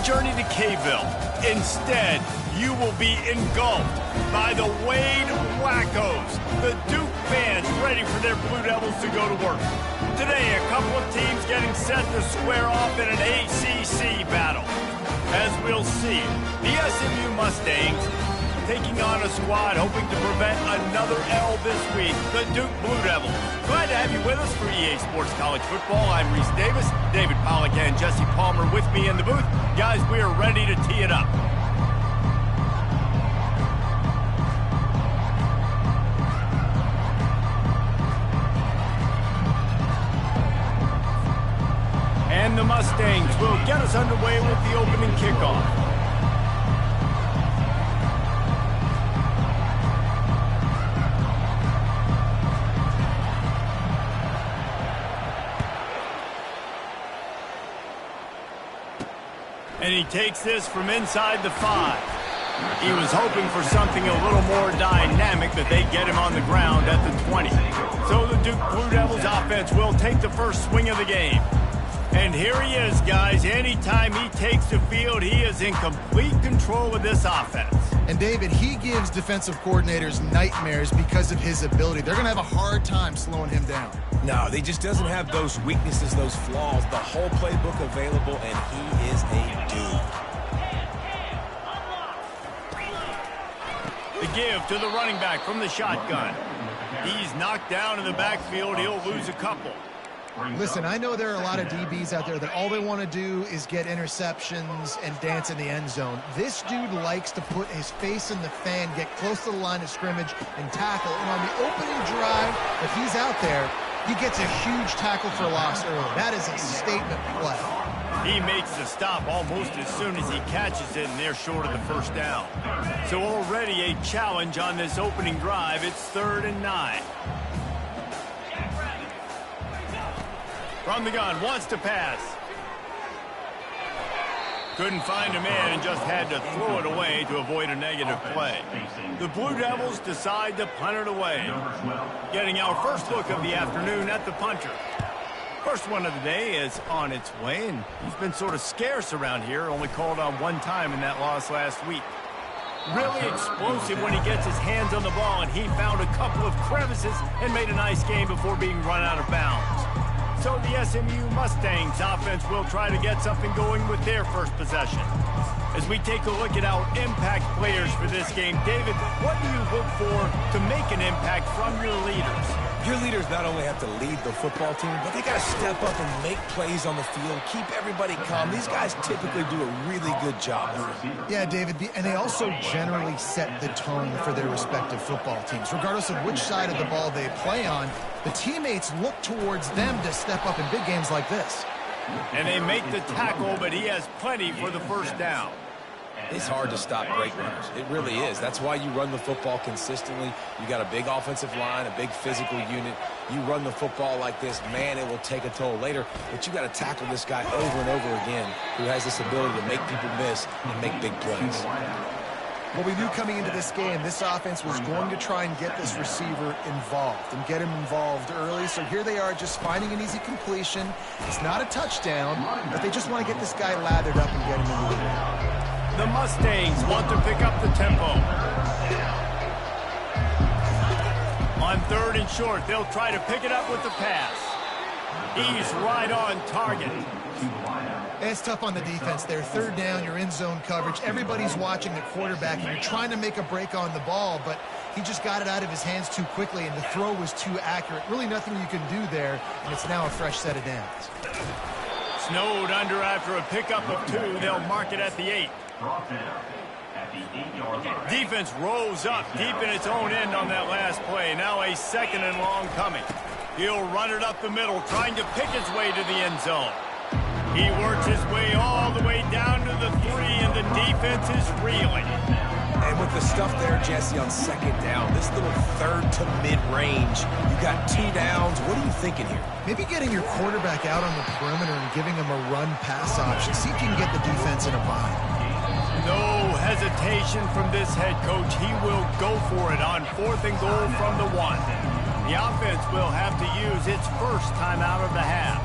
journey to Kayville. Instead, you will be engulfed by the Wade Wackos, the Duke fans ready for their Blue Devils to go to work. Today, a couple of teams getting set to square off in an ACC battle. As we'll see, the SMU Mustangs taking on a squad hoping to prevent another L this week, the Duke Blue Devils. Glad to have you with us for EA Sports College Football. I'm Reese Davis, David Pollack and Jesse Palmer with me in the booth. Guys, we are ready to tee it up. And the Mustangs will get us underway with the opening kickoff. And he takes this from inside the 5. He was hoping for something a little more dynamic, that they get him on the ground at the 20. So the Duke Blue Devils offense will take the first swing of the game. And here he is, guys. Anytime he takes the field, he is in complete control of this offense. And David, he gives defensive coordinators nightmares because of his ability. They're going to have a hard time slowing him down. No, he just doesn't have those weaknesses, those flaws. The whole playbook available, and he is a dude. The give to the running back from the shotgun. He's knocked down in the backfield. He'll lose a couple. Listen, I know there are a lot of DBs out there that all they want to do is get interceptions and dance in the end zone. This dude likes to put his face in the fan, get close to the line of scrimmage, and tackle. And on the opening drive, if he's out there, he gets a huge tackle for loss early. That is a statement play. He makes the stop almost as soon as he catches it, and they're short of the first down. So already a challenge on this opening drive. It's 3rd and 9. From the gun, wants to pass. Couldn't find a man and just had to throw it away to avoid a negative play. The Blue Devils decide to punt it away. Getting our first look of the afternoon at the punter. First one of the day is on its way, and he's been sort of scarce around here, only called on one time in that loss last week. Really explosive when he gets his hands on the ball, and he found a couple of crevices and made a nice game before being run out of bounds. So the SMU Mustangs offense will try to get something going with their first possession. As we take a look at our impact players for this game, David, what do you look for to make an impact from your leaders? Your leaders not only have to lead the football team, but they got to step up and make plays on the field, keep everybody calm. These guys typically do a really good job. Yeah, David, and they also generally set the tone for their respective football teams. Regardless of which side of the ball they play on, the teammates look towards them to step up in big games like this. And they make the tackle, but he has plenty for the first down. It's hard to stop great runners. It really is. That's why you run the football consistently. You got a big offensive line, a big physical unit. You run the football like this, man, it will take a toll later. But you got to tackle this guy over and over again who has this ability to make people miss and make big plays. Well, we knew coming into this game, this offense was going to try and get this receiver involved and get him involved early. So here they are just finding an easy completion. It's not a touchdown, but they just want to get this guy lathered up and get him in the game. The Mustangs want to pick up the tempo. On 3rd and short, they'll try to pick it up with the pass. He's right on target. It's tough on the defense there. 3rd down, you're in zone coverage. Everybody's watching the quarterback, and you're trying to make a break on the ball, but he just got it out of his hands too quickly, and the throw was too accurate. Really nothing you can do there, and it's now a fresh set of downs. Snowed under after a pickup of 2. They'll mark it at the 8. Defense rolls up deep in its own end on that last play. Now a 2nd and long coming. He'll run it up the middle, trying to pick his way to the end zone. He works his way all the way down to the 3, and the defense is reeling. And with the stuff there, Jesse, on 2nd down, this little 3rd to mid-range, you got 2 downs. What are you thinking here? Maybe getting your quarterback out on the perimeter and giving him a run-pass option. See if you can get the defense in a bind. No hesitation from this head coach. He will go for it on 4th and goal from the 1. The offense will have to use its first time out of the half.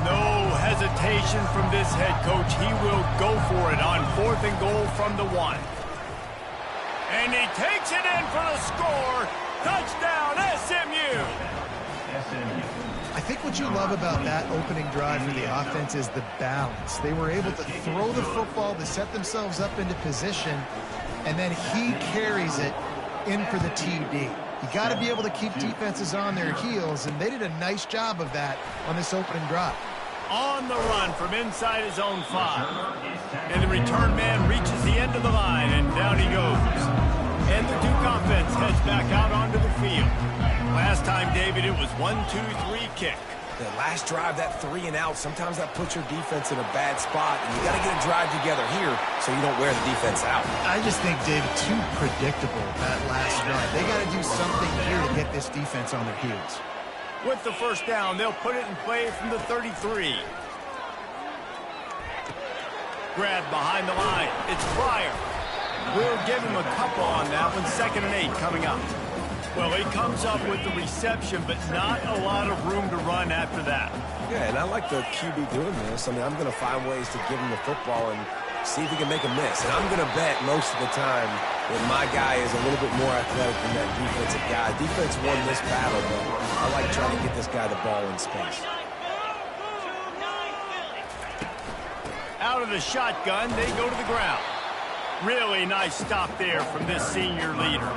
No hesitation. expectation from this head coach. He will go for it on 4th and goal from the 1. And he takes it in for the score. Touchdown, SMU. I think what you love about that opening drive for the offense is the balance. They were able to throw the football to set themselves up into position, and then he carries it in for the TD. You got to be able to keep defenses on their heels, and they did a nice job of that on this opening drive. On the run from inside his own 5. And the return man reaches the end of the line, and down he goes. And the Duke offense heads back out onto the field. Last time, David, it was 1-2-3 kick. The last drive, that 3 and out, sometimes that puts your defense in a bad spot, and you got to get a drive together here so you don't wear the defense out. I just think, David, too predictable that last drive. They got to do something here to get this defense on their heels. With the first down, they'll put it in play from the 33. Grab behind the line. It's Fryer. We'll give him a couple on that one. 2nd and 8 coming up. Well, he comes up with the reception, but not a lot of room to run after that. Yeah, and I like the QB doing this. I mean, I'm going to find ways to give him the football and see if he can make a miss. And I'm going to bet most of the time that my guy is a little bit more athletic than that defensive guy. Defense won this battle, but I like trying to get this guy the ball in space. Out of the shotgun, they go to the ground. Really nice stop there from this senior leader.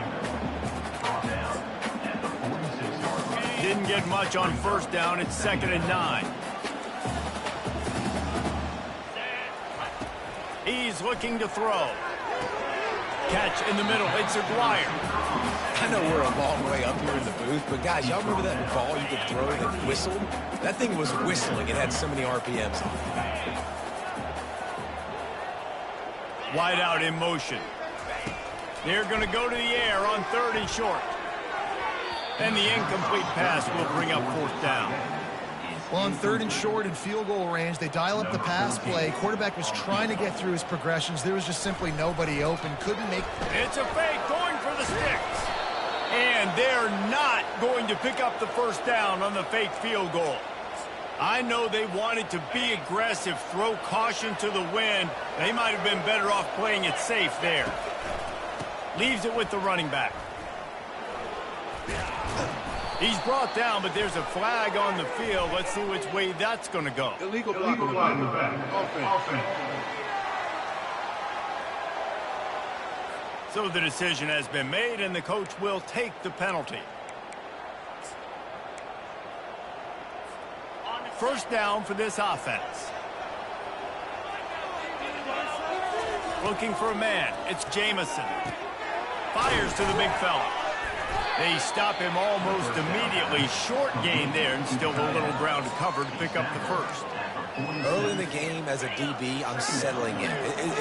Didn't get much on first down. It's 2nd and 9. He's looking to throw. Catch in the middle. It's Aguirre. I know we're a long way up here in the booth, but guys, y'all remember that ball you could throw that whistled? That thing was whistling. It had so many RPMs on it. Wide out in motion. They're going to go to the air on 3rd and short. And the incomplete pass will bring up 4th down. Well, on 3rd and short in field goal range, they dial up the pass play. Quarterback was trying to get through his progressions. There was just simply nobody open. Couldn't make... It's a fake going for the sticks. And they're not going to pick up the first down on the fake field goal. I know they wanted to be aggressive, throw caution to the wind. They might have been better off playing it safe there. Leaves it with the running back. He's brought down, but there's a flag on the field. Let's see which way that's going to go. Illegal flag in the back. Offense. So the decision has been made, and the coach will take the penalty. First down for this offense. Looking for a man. It's Jamison. Fires to the big fella. They stop him almost immediately. Short gain there, and still a little ground to cover to pick up the first. Early in the game, as a DB, I'm settling in.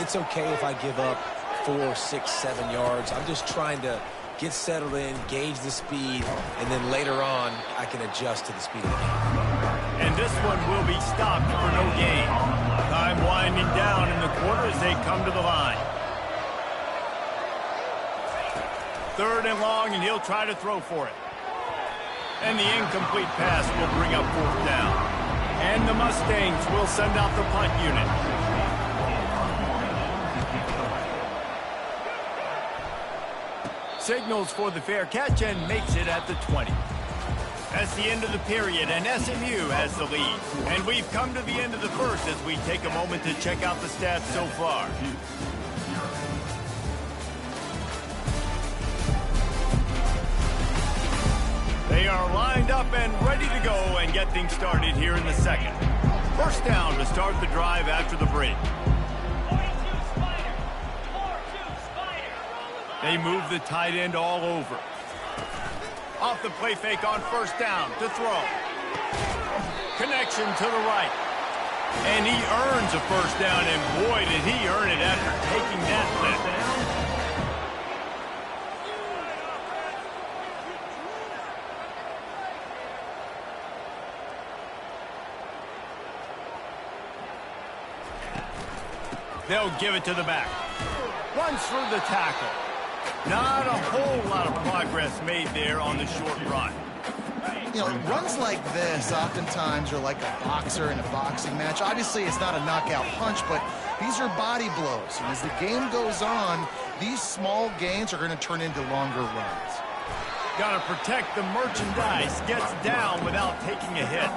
It's okay if I give up 4, 6, 7 yards. I'm just trying to get settled in, gauge the speed, and then later on, I can adjust to the speed of the game. And this one will be stopped for no gain. Time winding down in the quarter as they come to the line. 3rd and long, and he'll try to throw for it. And the incomplete pass will bring up 4th down. And the Mustangs will send out the punt unit. Signals for the fair catch and makes it at the 20. That's the end of the period, and SMU has the lead. And we've come to the end of the first as we take a moment to check out the stats so far. They are lined up and ready to go and get things started here in the second. First down to start the drive after the break. They move the tight end all over. Off the play fake on first down to throw. Connection to the right. And he earns a first down, and boy, did he earn it after taking that lift. They'll give it to the back. Runs through the tackle. Not a whole lot of progress made there on the short run. You know, runs like this oftentimes are like a boxer in a boxing match. Obviously, it's not a knockout punch, but these are body blows. And as the game goes on, these small gains are going to turn into longer runs. Got to protect the merchandise. Gets down without taking a hit.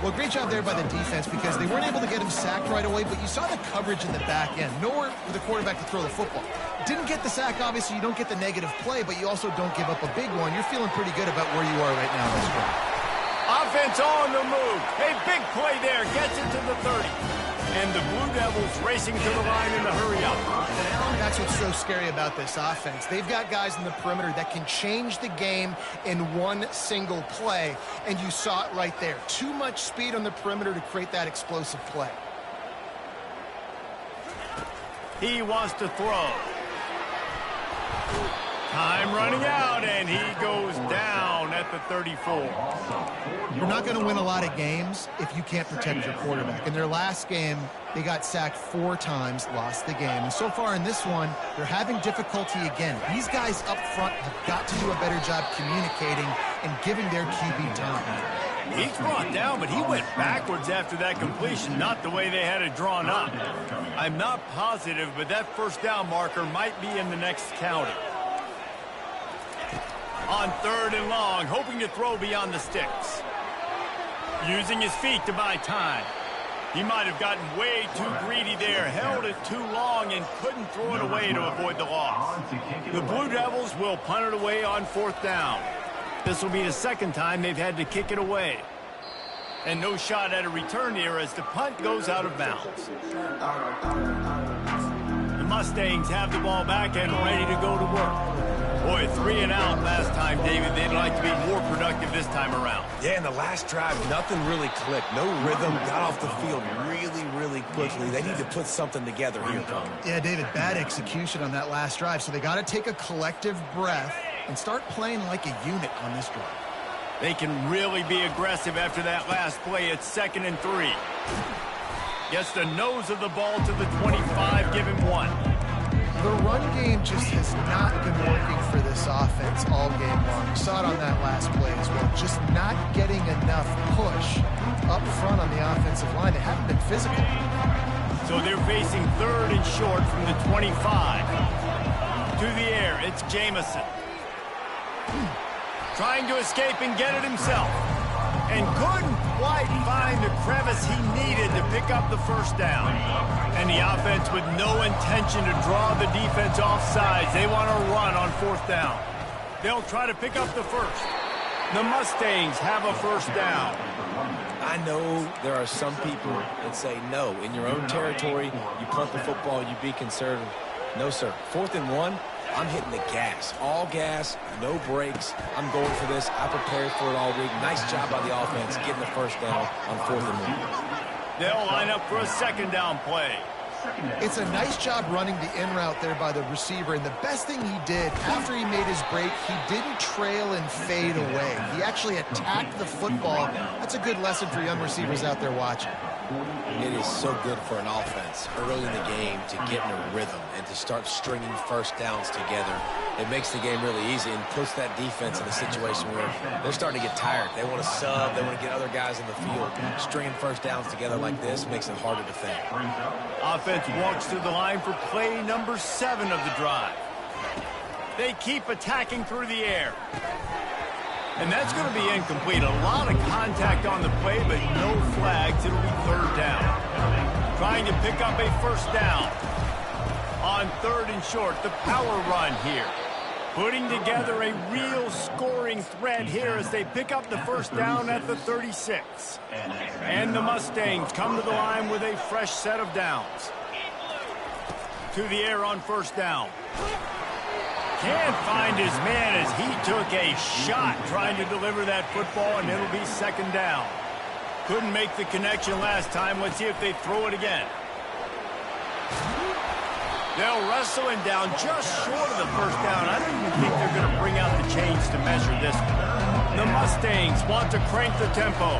Well, great job there by the defense because they weren't able to get him sacked right away, but you saw the coverage in the back end. Nowhere for the quarterback to throw the football. Didn't get the sack, obviously. You don't get the negative play, but you also don't give up a big one. You're feeling pretty good about where you are right now in this drive. Offense on the move. A big play there. Gets it to the 30. And the Blue Devils racing to the line in the hurry-up. That's what's so scary about this offense. They've got guys in the perimeter that can change the game in one single play, and you saw it right there. Too much speed on the perimeter to create that explosive play. He wants to throw. Time running out, and he goes down at the 34. You're not going to win a lot of games if you can't protect your quarterback. In their last game, they got sacked 4 times, lost the game. And so far in this one, they're having difficulty again. These guys up front have got to do a better job communicating and giving their QB time. He's brought down, but he went backwards after that completion, not the way they had it drawn up. I'm not positive, but that first down marker might be in the next county. On 3rd and long, hoping to throw beyond the sticks. Using his feet to buy time. He might have gotten way too greedy there, held it too long, and couldn't throw it away to avoid the loss. The Blue Devils will punt it away on 4th down. This will be the second time they've had to kick it away. And no shot at a return here as the punt goes out of bounds. The Mustangs have the ball back and ready to go to work. Boy, 3 and out last time, David. They'd like to be more productive this time around. Yeah, in the last drive, nothing really clicked. No rhythm, got off the field really quickly. They need to put something together here, Tom. Yeah, David, bad execution on that last drive. So they got to take a collective breath and start playing like a unit on this drive. They can really be aggressive after that last play. It's 2nd and 3. Gets the nose of the ball to the 25, give him 1. The run game just has not been working for this offense all game long. We saw it on that last play as well. Just not getting enough push up front on the offensive line. They haven't been physical. So they're facing 3rd and short from the 25. To the air, it's Jamison. Trying to escape and get it himself. And couldn't quite find the crevice he needed to pick up the first down. And the offense with no intention to draw the defense off sides. They want to run on 4th down. They'll try to pick up the first. The Mustangs have a first down. I know there are some people that say, no, in your own territory, you punt the football, you be conservative. No, sir. 4th and 1. I'm hitting the gas. All gas, no brakes. I'm going for this. I prepared for it all week. Nice job by the offense getting the first down on 4th and 1. They'll line up for a 2nd down play. It's a nice job running the in route there by the receiver. And the best thing he did after he made his break, he didn't trail and fade away. He actually attacked the football. That's a good lesson for young receivers out there watching. It is so good for an offense early in the game to get in a rhythm and to start stringing first downs together. It makes the game really easy and puts that defense in a situation where they're starting to get tired. They want to sub. They want to get other guys in the field. Stringing first downs together like this makes it harder to think. Offense walks to the line for play number 7 of the drive. They keep attacking through the air. And that's going to be incomplete. A lot of contact on the play, but no flags. It'll be 3rd down. Trying to pick up a first down. On 3rd and short, the power run here. Putting together a real scoring thread here as they pick up the first down at the 36. And the Mustangs come to the line with a fresh set of downs. To the air on 1st down. Can't find his man as he took a shot trying to deliver that football, and it'll be 2nd down. Couldn't make the connection last time. Let's see if they throw it again. They'll wrestle him down just short of the first down. I don't even think they're going to bring out the chains to measure this one. The Mustangs want to crank the tempo.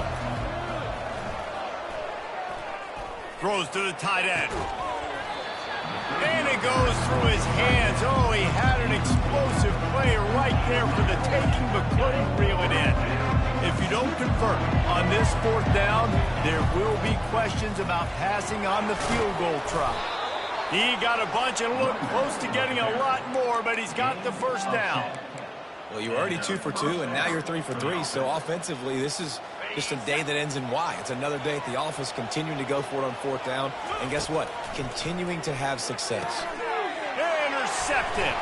Throws to the tight end. And it goes through his hands. Oh, he had an explosive play right there for the taking, but couldn't reel it in. If you don't convert on this fourth down, there will be questions about passing on the field goal try. He got a bunch and looked close to getting a lot more, but he's got the first down. Well, you were already 2 for 2, and now you're 3 for 3. So offensively, this is just a day that ends in Y. It's another day at the office, continuing to go for it on fourth down. And guess what? Continuing to have success. Intercepted.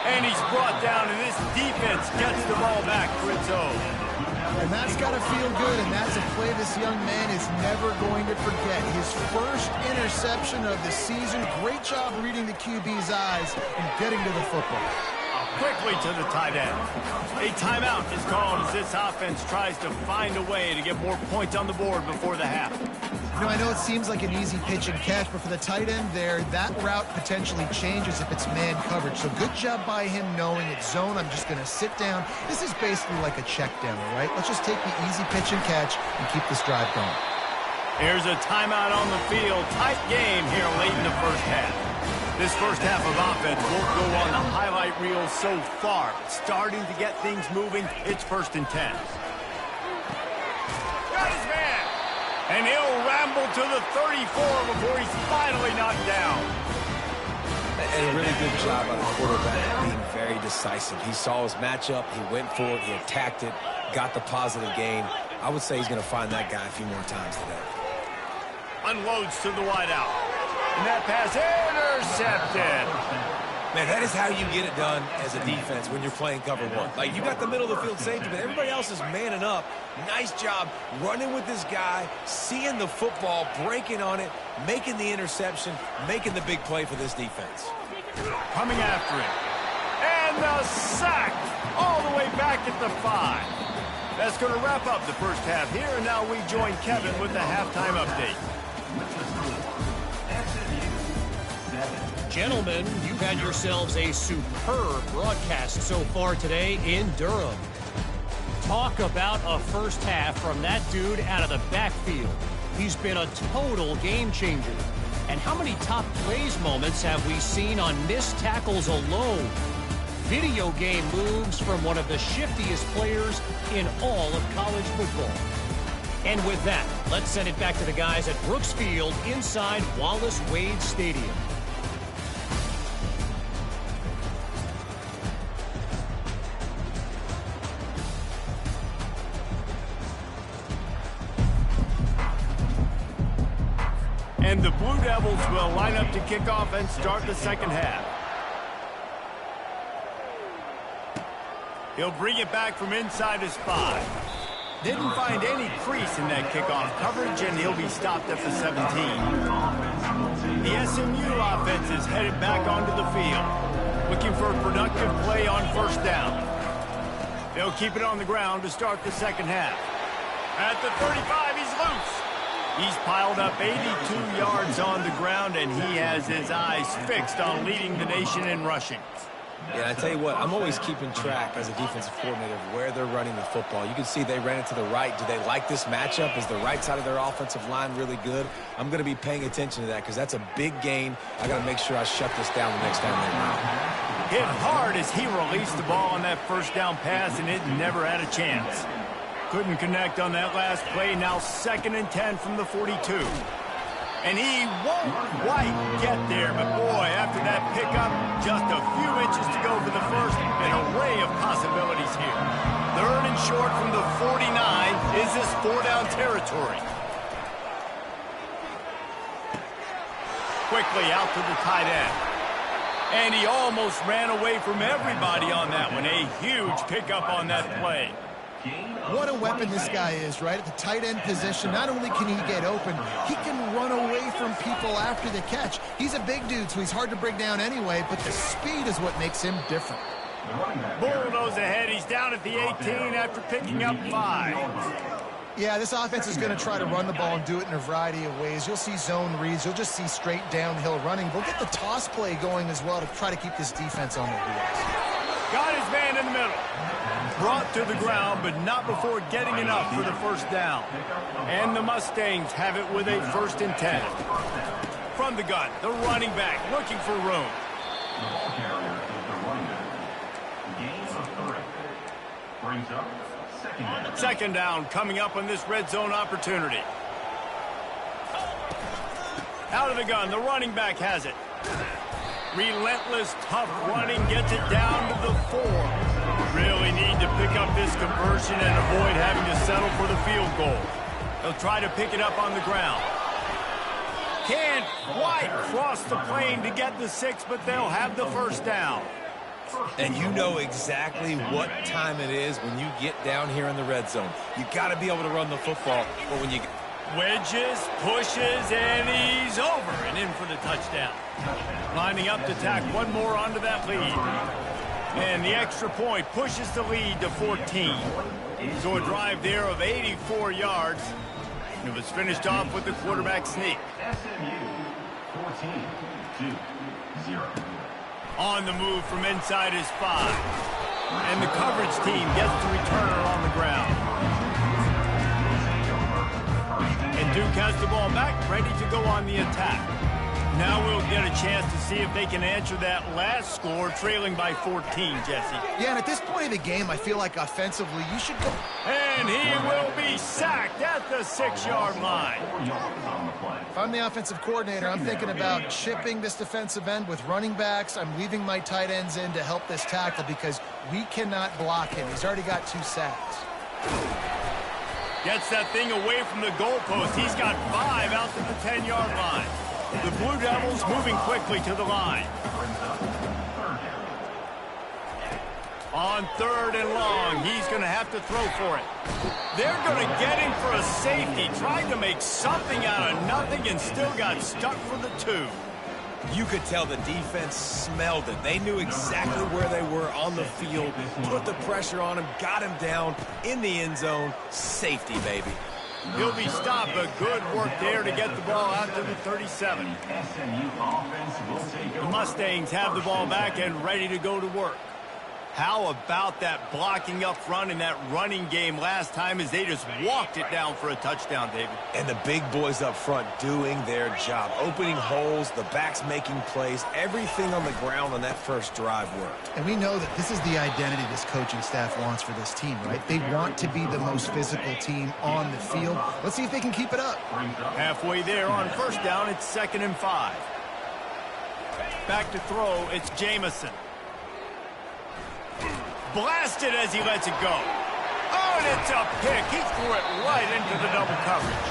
And he's brought down, and this defense gets the ball back for its own. And that's got to feel good, and that's a play this young man is never going to forget. His first interception of the season. Great job reading the QB's eyes and getting to the football. Quickly to the tight end. A timeout is called as this offense tries to find a way to get more points on the board before the half. You know, I know it seems like an easy pitch and catch, but for the tight end there, that route potentially changes if it's man coverage. So good job by him knowing it's zone. I'm just going to sit down. This is basically like a check down, right? Let's just take the easy pitch and catch and keep this drive going. Here's a timeout on the field. Tight game here late in the first half. This first half of offense won't go on the highlight reel so far. Starting to get things moving. It's 1st and 10. Got his man. And he'll ramble to the 34 before he's finally knocked down. And a really good job by the quarterback being very decisive. He saw his matchup. He went for it. He attacked it. Got the positive gain. I would say he's going to find that guy a few more times today. Unloads to the wideout. And that pass intercepted. Man, that is how you get it done as a defense when you're playing cover one. Like, you got the middle of the field safety, but everybody else is manning up. Nice job running with this guy, seeing the football, breaking on it, making the interception, making the big play for this defense. Coming after it. And the sack all the way back at the 5. That's going to wrap up the first half here, and now we join Kevin with the halftime update. Gentlemen, you've had yourselves a superb broadcast so far today in Durham. Talk about a first half from that dude out of the backfield. He's been a total game changer. And how many top plays moments have we seen on missed tackles alone? Video game moves from one of the shiftiest players in all of college football. And with that, let's send it back to the guys at Brooks Field inside Wallace Wade Stadium. And the Blue Devils will line up to kick off and start the second half. He'll bring it back from inside his 5. Didn't find any crease in that kickoff coverage, and he'll be stopped at the 17. The SMU offense is headed back onto the field, looking for a productive play on first down. They'll keep it on the ground to start the second half. At the 35, he's loose. He's piled up 82 yards on the ground, and he has his eyes fixed on leading the nation in rushing. Yeah, I tell you what, I'm always keeping track as a defensive coordinator of where they're running the football. You can see they ran it to the right. Do they like this matchup? Is the right side of their offensive line really good? I'm going to be paying attention to that because that's a big gain. I got to make sure I shut this down the next time they run. Hit hard as he released the ball on that first down pass, and it never had a chance. Couldn't connect on that last play. Now 2nd and 10 from the 42. And he won't quite get there, but boy, after that pickup, just a few inches to go for the first. An array of possibilities here. 3rd and short from the 49. Is this 4-down territory? Quickly out to the tight end. And he almost ran away from everybody on that one. A huge pickup on that play. What a weapon this guy is, right? At the tight end position, not only can he get open, he can run away from people after the catch. He's a big dude, so he's hard to bring down anyway, but the speed is what makes him different. Bulldoze ahead. He's down at the 18 after picking up 5. Yeah, this offense is going to try to run the ball and do it in a variety of ways. You'll see zone reads. You'll just see straight downhill running. We'll get the toss play going as well to try to keep this defense on their heels. Got his man in the middle. Brought to the ground, but not before getting enough for the first down. And the Mustangs have it with a 1st and 10. From the gun, the running back looking for room. The ball carrier is the running back. Gain of 3. Brings up second down. Second down coming up on this red zone opportunity. Out of the gun, the running back has it. Relentless, tough running gets it down to the 4. Really need to pick up this conversion and avoid having to settle for the field goal. They'll try to pick it up on the ground. Can't quite cross the plane to get the 6, but they'll have the first down. And you know exactly what time it is when you get down here in the red zone. You got to be able to run the football, but when you wedges, pushes, and he's over and in for the touchdown. Lining up to tack one more onto that lead. And the extra point pushes the lead to 14. So a drive there of 84 yards. And it was finished off with the quarterback sneak. SMU 14-2-0. On the move from inside his 5. And the coverage team gets the returner on the ground. And Duke has the ball back, ready to go on the attack. Now we'll get a chance to see if they can answer that last score, trailing by 14, Jesse. Yeah, and at this point of the game, I feel like offensively, you should go. And he will be sacked at the 6-yard line. If I'm the offensive coordinator, I'm thinking about chipping this defensive end with running backs. I'm leaving my tight ends in to help this tackle because we cannot block him. He's already got 2 sacks. Gets that thing away from the goalpost. He's got 5 out to the 10-yard line. The Blue Devils moving quickly to the line. On 3rd and long, he's going to have to throw for it. They're going to get him for a safety. Tried to make something out of nothing and still got stuck for the 2. You could tell the defense smelled it. They knew exactly where they were on the field, put the pressure on him, got him down in the end zone. Safety, baby. He'll be stopped, but good work there to get the ball out to the 37. The Mustangs have the ball back and ready to go to work. How about that blocking up front in that running game last time as they just walked it down for a touchdown, David? And the big boys up front doing their job, opening holes, the backs making plays, everything on the ground on that first drive worked. And we know that this is the identity this coaching staff wants for this team, right? They want to be the most physical team on the field. Let's see if they can keep it up. Halfway there on first down, it's 2nd and 5. Back to throw, it's Jamison. Blasted as he lets it go. Oh, and it's a pick. He threw it right into the double coverage.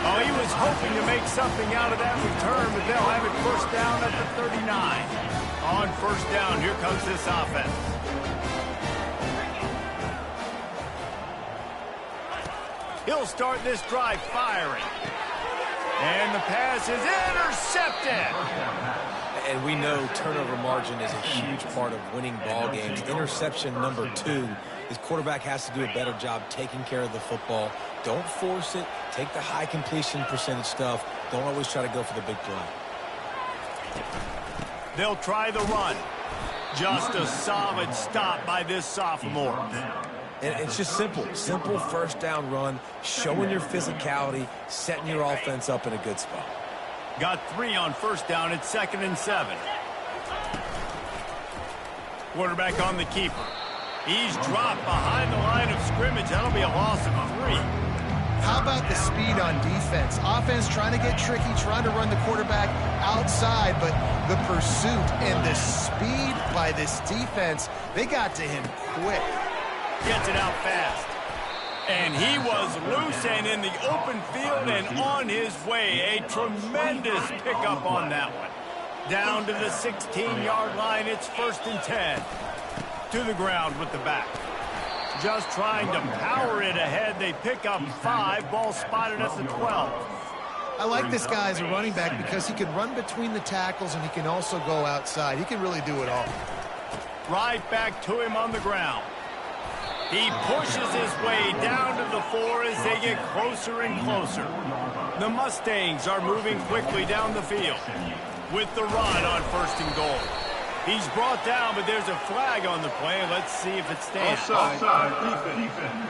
Oh, he was hoping to make something out of that return, but they'll have it first down at the 39. On first down, here comes this offense. He'll start this drive firing. And the pass is intercepted. And we know turnover margin is a huge part of winning ball games. Interception number 2. His quarterback has to do a better job taking care of the football. Don't force it. Take the high completion percentage stuff. Don't always try to go for the big play. They'll try the run. Just a solid stop by this sophomore. And it's just simple. Simple first down run, showing your physicality, setting your offense up in a good spot. Got 3 on first down at 2nd and 7. Quarterback on the keeper. He's dropped behind the line of scrimmage. That'll be a loss of 3. How about the speed on defense? Offense trying to get tricky, trying to run the quarterback outside, but the pursuit and the speed by this defense, they got to him quick. Gets it out fast. And he was loose and in the open field and on his way. A tremendous pickup on that one. Down to the 16-yard line. It's 1st and 10. To the ground with the back. Just trying to power it ahead. They pick up 5. Ball spotted at the 12. I like this guy as a running back because he can run between the tackles and he can also go outside. He can really do it all. Right back to him on the ground. He pushes his way down to the 4 as they get closer and closer. The Mustangs are moving quickly down the field with the run on 1st and goal. He's brought down, but there's a flag on the play. Let's see if it stands. Offside. Defense.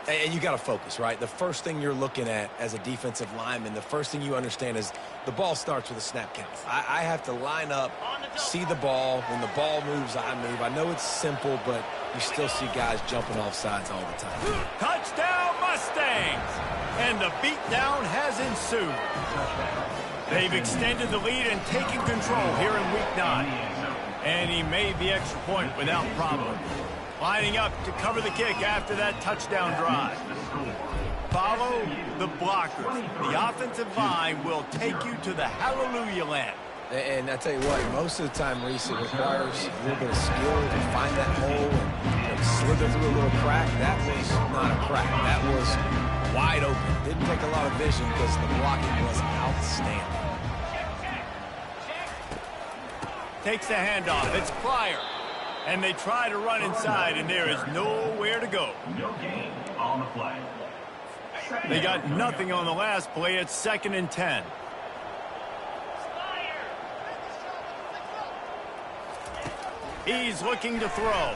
And you got to focus, right? The first thing you're looking at as a defensive lineman, the first thing you understand is the ball starts with a snap count. I have to line up, see the ball. When the ball moves, I move. I know it's simple, but you still see guys jumping off sides all the time. Touchdown, Mustangs! And the beatdown has ensued. They've extended the lead and taken control here in Week 9. And he made the extra point without problem. Lining up to cover the kick after that touchdown drive. Follow the blockers. The offensive line will take you to the hallelujah land. And I tell you what, most of the time, Reese, it requires a little bit of skill to find that hole and slither through a little crack. That was not a crack. That was wide open. Didn't take a lot of vision because the blocking was outstanding. Takes the handoff. It's Pryor. And they try to run inside, and there is nowhere to go. No gain on the play. They got nothing on the last play. It's 2nd and 10. He's looking to throw.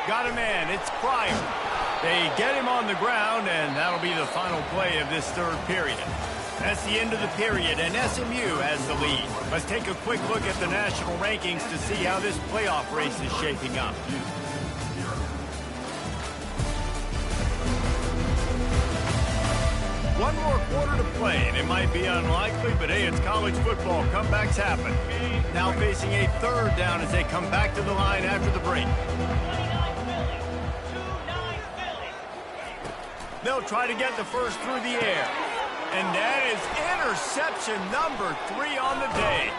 Got a man. It's Pryor. They get him on the ground, and that'll be the final play of this third period. That's the end of the period, and SMU has the lead. Let's take a quick look at the national rankings to see how this playoff race is shaping up. One more quarter to play, and it might be unlikely, but hey, it's college football. Comebacks happen. Now facing a third down as they come back to the line after the break. They'll try to get the first through the air. And that is interception number 3 on the day.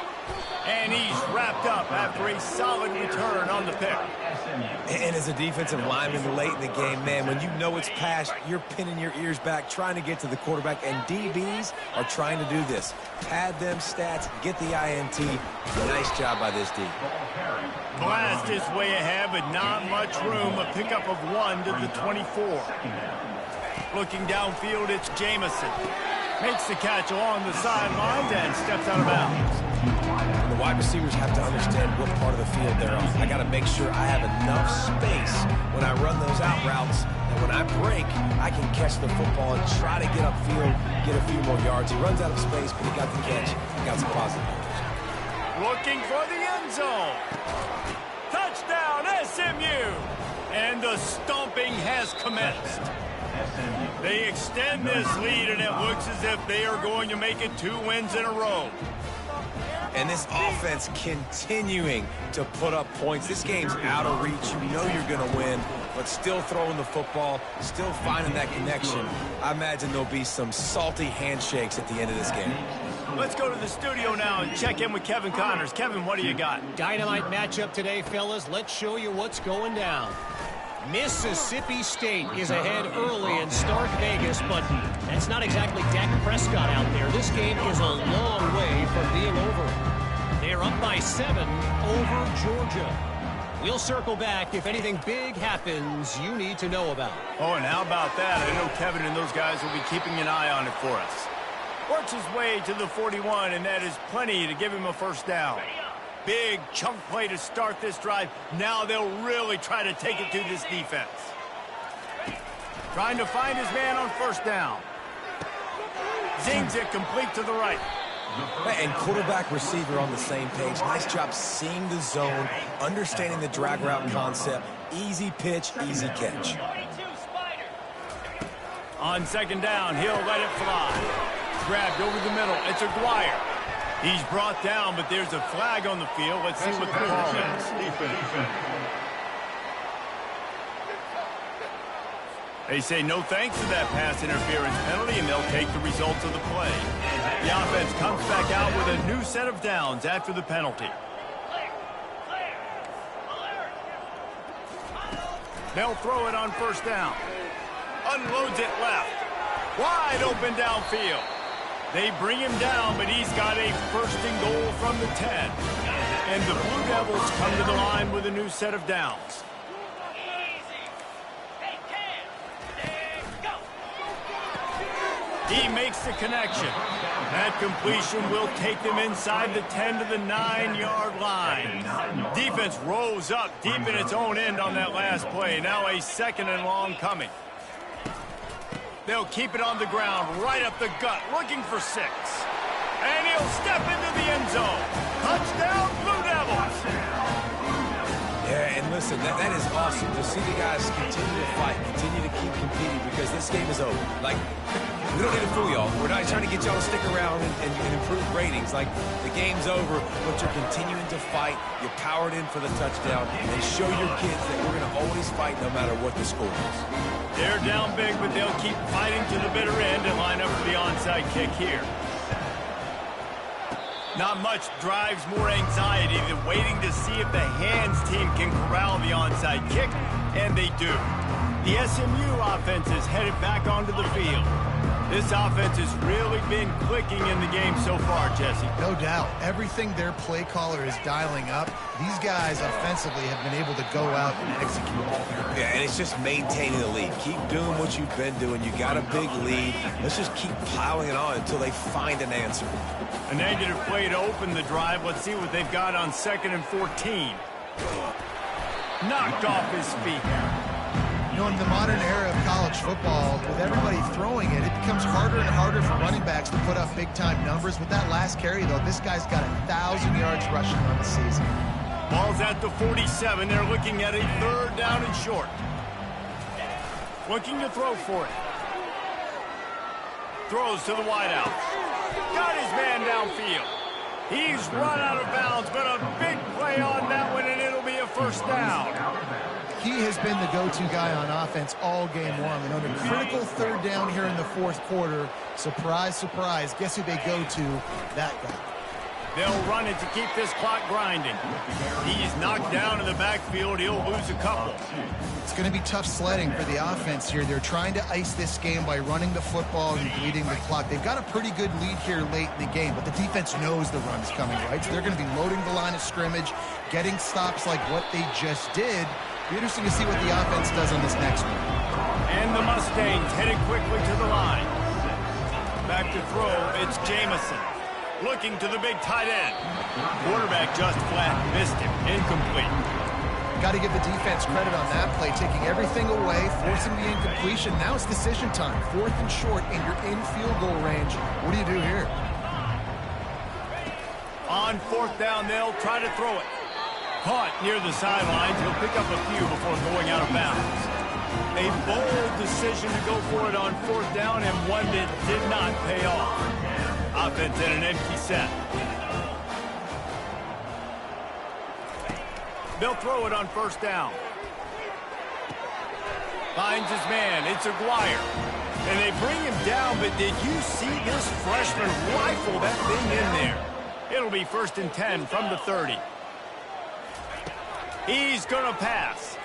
And he's wrapped up after a solid return on the pick. And as a defensive lineman late in the game, man, when you know it's passed, you're pinning your ears back, trying to get to the quarterback. And DBs are trying to do this. Pad them stats, get the INT. Nice job by this D. Blast is way ahead, but not much room. A pickup of 1 to the 24. Looking downfield, it's Jamison. Makes the catch along the sidelines and steps out of bounds. And the wide receivers have to understand what part of the field they're on. I got to make sure I have enough space when I run those out routes that when I break, I can catch the football and try to get upfield, get a few more yards. He runs out of space, but he got the catch. He got some positive numbers. Looking for the end zone. Touchdown, SMU! And the stomping has commenced. They extend this lead, and it looks as if they are going to make it 2 wins in a row. And this offense continuing to put up points. This game's out of reach. You know you're going to win, but still throwing the football, still finding that connection. I imagine there'll be some salty handshakes at the end of this game. Let's go to the studio now and check in with Kevin Connors. Kevin, what do you got? Dynamite matchup today, fellas. Let's show you what's going down. Mississippi State is ahead early in Stark Vegas, but that's not exactly Dak Prescott out there. This game is a long way from being over. They're up by 7 over Georgia. We'll circle back if anything big happens you need to know about. Oh, and how about that? I know Kevin and those guys will be keeping an eye on it for us. Works his way to the 41, and that is plenty to give him a first down. Big chunk play to start this drive. Now they'll really try to take it to this defense. Trying to find his man on first down. Zings it complete to the right. And quarterback receiver on the same page. Nice job seeing the zone, understanding the drag route concept. Easy pitch, easy catch. On second down, he'll let it fly. Grabbed over the middle. It's Aguirre. He's brought down, but there's a flag on the field. Let's see what the call is. They say no thanks to that pass interference penalty, and they'll take the results of the play. The offense comes back out with a new set of downs after the penalty. They'll throw it on first down. Unloads it left. Wide open downfield. They bring him down, but he's got a first and goal from the 10. And the Blue Devils come to the line with a new set of downs. He He makes the connection. That completion will take them inside the 10 to the 9-yard line. Defense rose up deep in its own end on that last play. Now a 2nd and long coming. They'll keep it on the ground, right up the gut, looking for 6. And he'll step into the end zone. Touchdown, Blue Devils! Yeah, and listen, that is awesome to see the guys continue to fight, continue to keep competing, because this game is over. Like, we don't need to fool y'all. We're not trying to get y'all to stick around and improve ratings. Like, the game's over, but you're continuing to fight. You powered in for the touchdown, and show your kids that we're going to always fight no matter what the score is. They're down big, but they'll keep fighting to the bitter end and line up for the onside kick here. Not much drives more anxiety than waiting to see if the hands team can corral the onside kick, and they do. The SMU offense is headed back onto the field. This offense has really been clicking in the game so far, Jesse. No doubt. Everything their play caller is dialing up, these guys offensively have been able to go out and execute. Yeah, and it's just maintaining the lead. Keep doing what you've been doing. You got a big lead. Let's just keep piling it on until they find an answer. A negative play to open the drive. Let's see what they've got on 2nd and 14. Knocked off his feet. You know, in the modern era of college football, with everybody throwing it, it becomes harder and harder for running backs to put up big-time numbers. With that last carry, though, this guy's got 1,000 yards rushing on the season. Ball's at the 47. They're looking at a 3rd down and short. Looking to throw for it. Throws to the wideout. Got his man downfield. He's run out of bounds, but a big play on that one, and it'll be a 1st down. He has been the go-to guy on offense all game long. And on a critical 3rd down here in the 4th quarter, surprise, surprise, guess who they go to? That guy. They'll run it to keep this clock grinding. He's knocked down in the backfield. He'll lose a couple. It's going to be tough sledding for the offense here. They're trying to ice this game by running the football and bleeding the clock. They've got a pretty good lead here late in the game, but the defense knows the run's coming, right? So they're going to be loading the line of scrimmage, getting stops like what they just did. Be interesting to see what the offense does on this next one. And the Mustangs headed quickly to the line. Back to throw, it's Jamison. Looking to the big tight end. Quarterback just flat missed him. Incomplete. Got to give the defense credit on that play, taking everything away, forcing the incompletion. Now it's decision time. 4th and short, and you're in field goal range. What do you do here? On 4th down, they'll try to throw it. Caught near the sidelines. He'll pick up a few before going out of bounds. A bold decision to go for it on 4th down, and one that did not pay off. Offense in an empty set. They'll throw it on 1st down. Finds his man. It's Aguirre. And they bring him down, but did you see this freshman rifle that thing in there? It'll be 1st and 10 from the 30. He's going to pass.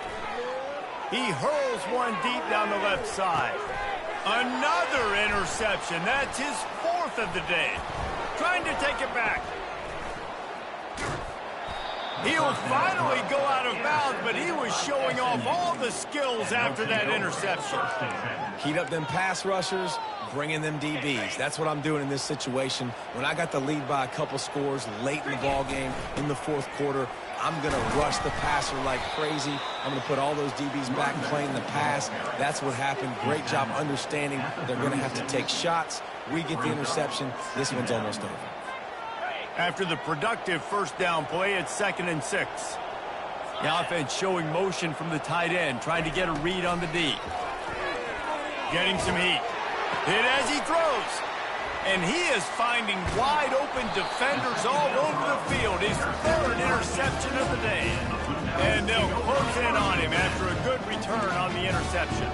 He hurls one deep down the left side. Another interception. That's his 4th of the day. Trying to take it back. He'll finally go out of bounds, but he was showing off all the skills after that interception. Heat up them pass rushers, bring in them DBs. That's what I'm doing in this situation. When I got the lead by a couple scores late in the ball game in the 4th quarter, I'm going to rush the passer like crazy. I'm going to put all those DBs back playing the pass. That's what happened. Great job understanding they're going to have to take shots. We get the interception. This one's almost over. After the productive 1st down play, it's 2nd and 6. The offense showing motion from the tight end, trying to get a read on the D. Getting some heat. Hit as he throws. And he is finding wide open defenders all over the field. His 3rd interception of the day. And they'll close in on him after a good return on the interception.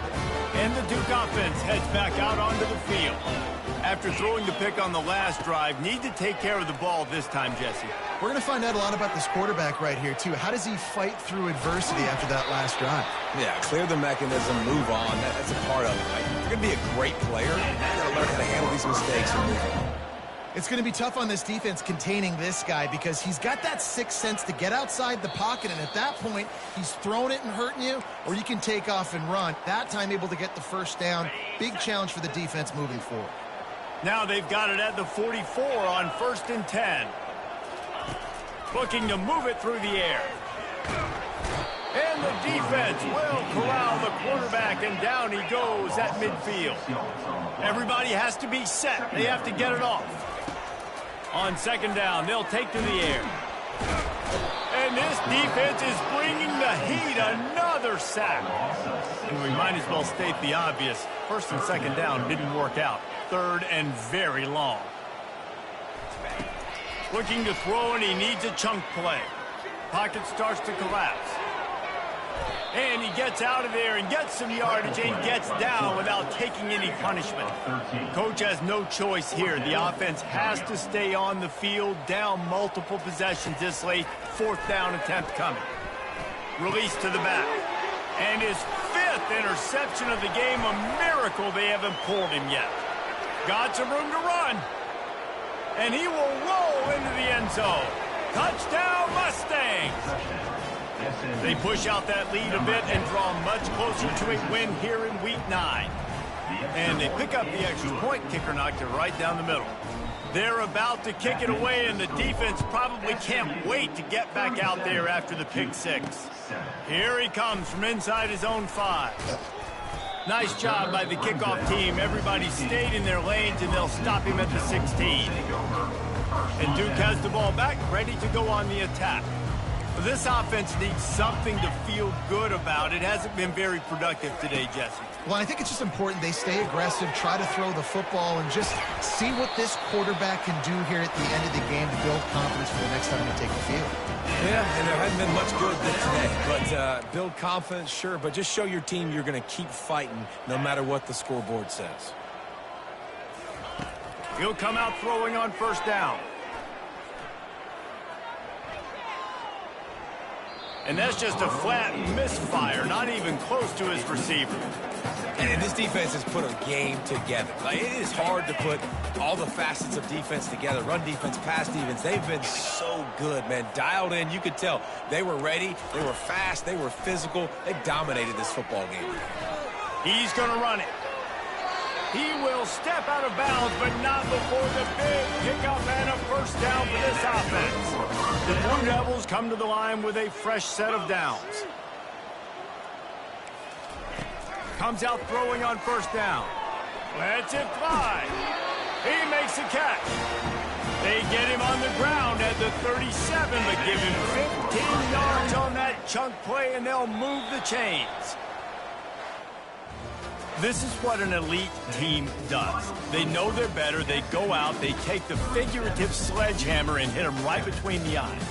And the Duke offense heads back out onto the field. After throwing the pick on the last drive, need to take care of the ball this time, Jesse. We're going to find out a lot about this quarterback right here, too. How does he fight through adversity after that last drive? Yeah, clear the mechanism, move on. That's a part of it. Right? If you're going to be a great player, you got to learn how to handle these mistakes and move on. It's going to be tough on this defense containing this guy because he's got that sixth sense to get outside the pocket, and at that point, he's throwing it and hurting you, or you can take off and run. That time able to get the 1st down. Big challenge for the defense moving forward. Now they've got it at the 44 on 1st and 10. Looking to move it through the air. And the defense will corral the quarterback, and down he goes at midfield. Everybody has to be set. They have to get it off. On 2nd down, they'll take to the air. And this defense is bringing the heat. Another sack. And we might as well state the obvious. 1st and 2nd down didn't work out. 3rd and very long. Looking to throw, and he needs a chunk play. Pocket starts to collapse. And he gets out of there and gets some yardage and gets down without taking any punishment. Coach has no choice here. The offense has to stay on the field, down multiple possessions this late. 4th down attempt coming. Release to the back. And his 5th interception of the game. A miracle they haven't pulled him yet. Got some room to run. And he will roll into the end zone. Touchdown, Mustangs! They push out that lead a bit and draw much closer to a win here in Week 9. And they pick up the extra point. Kicker knocked it right down the middle. They're about to kick it away, and the defense probably can't wait to get back out there after the pick 6. Here he comes from inside his own 5. Nice job by the kickoff team. Everybody stayed in their lanes, and they'll stop him at the 16. And Duke has the ball back, ready to go on the attack. This offense needs something to feel good about. It hasn't been very productive today, Jesse. Well, I think it's just important they stay aggressive, try to throw the football, and just see what this quarterback can do here at the end of the game to build confidence for the next time they take the field. Yeah, and there hasn't been much good today. But build confidence, sure, but just show your team you're going to keep fighting no matter what the scoreboard says. He'll come out throwing on 1st down. And that's just a flat misfire, not even close to his receiver. And this defense has put a game together. Like, it is hard to put all the facets of defense together. Run defense, pass defense. They've been so good, man. Dialed in. You could tell they were ready. They were fast. They were physical. They dominated this football game. He's going to run it. He will step out of bounds, but not before the big pickup and a 1st down for this offense. The Blue Devils come to the line with a fresh set of downs. Comes out throwing on 1st down. Lets it fly. He makes a catch. They get him on the ground at the 37, but give him 15 yards on that chunk play, and they'll move the chains. This is what an elite team does. They know they're better. They go out. They take the figurative sledgehammer and hit them right between the eyes.